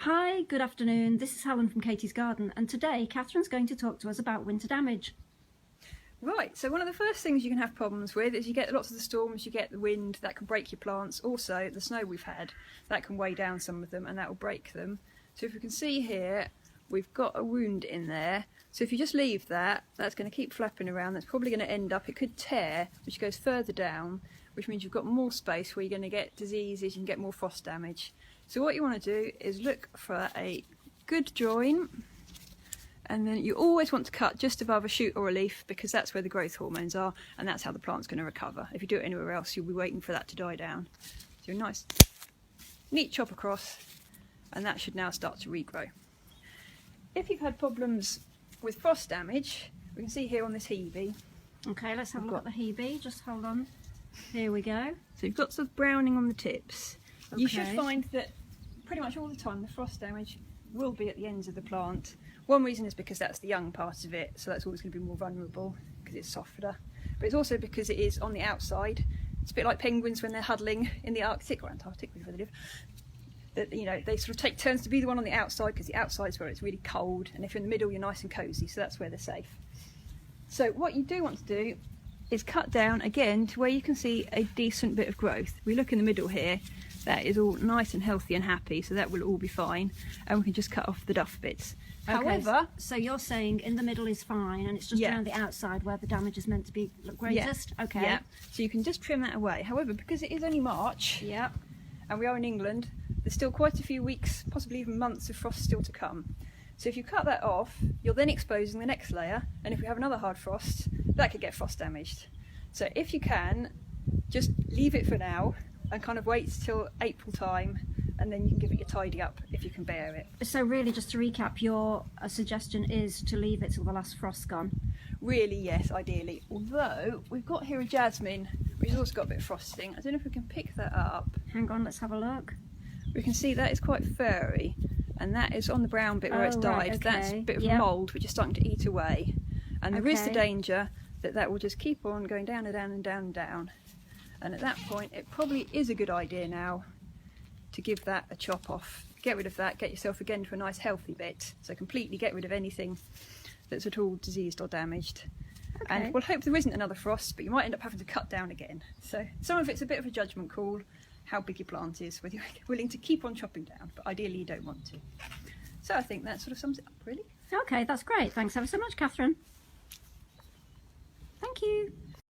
Hi, good afternoon. This is Helen from Katie's Garden, and today Catherine's going to talk to us about winter damage. Right, so one of the first things you can have problems with is you get lots of the storms, you get the wind, that can break your plants. Also, the snow we've had, that can weigh down some of them and that will break them. So if you can see here, we've got a wound in there. So if you just leave that, that's going to keep flapping around. That's probably going to end up, it could tear, which goes further down, which means you've got more space where you're going to get diseases, you can get more frost damage. So what you want to do is look for a good join, and then you always want to cut just above a shoot or a leaf because that's where the growth hormones are and that's how the plant's going to recover. If you do it anywhere else, you'll be waiting for that to die down. So a nice neat chop across, and that should now start to regrow. If you've had problems with frost damage, we can see here on this Hebe. Okay, let's have a look at the Hebe. Just hold on. Here we go. So you've got some browning on the tips. Okay. You should find that pretty much all the time the frost damage will be at the ends of the plant. One reason is because that's the young part of it, so that's always going to be more vulnerable because it's softer. But it's also because it is on the outside. It's a bit like penguins when they're huddling in the Arctic or Antarctic, wherever they live. That, you know, they sort of take turns to be the one on the outside because the outside is where it's really cold, and if you're in the middle, you're nice and cosy, so that's where they're safe. So what you do want to do is cut down again to where you can see a decent bit of growth. We look in the middle here. That is all nice and healthy and happy, so that will all be fine, and we can just cut off the duff bits. Okay, However, so you're saying in the middle is fine and it's just around the outside where the damage is meant to be greatest? Yeah. Okay. Yeah, so you can just trim that away. However, because it is only March, Yeah. and we are in England, there's still quite a few weeks, possibly even months of frost still to come. So if you cut that off, you're then exposing the next layer, and if we have another hard frost, that could get frost damaged. So if you can, just leave it for now and kind of wait till April time, and then you can give it your tidy up if you can bear it. So really, just to recap, your suggestion is to leave it till the last frost's gone? Really, yes, ideally. Although, we've got here a jasmine, which has also got a bit of frosting. I don't know if we can pick that up. Hang on, let's have a look. We can see that is quite furry, and that is on the brown bit where it's died. Right, okay. That's a bit of mould which is starting to eat away. And there is the Okay. danger that that will just keep on going down and down and down and down. And at that point, it probably is a good idea now to give that a chop off. Get rid of that, get yourself again to a nice healthy bit. So completely get rid of anything that's at all diseased or damaged. Okay. And we'll hope there isn't another frost, but you might end up having to cut down again. So some of it's a bit of a judgment call, how big your plant is, whether you're willing to keep on chopping down, but ideally you don't want to. So I think that sort of sums it up, really. Okay, that's great. Thanks ever so much, Catherine. Thank you.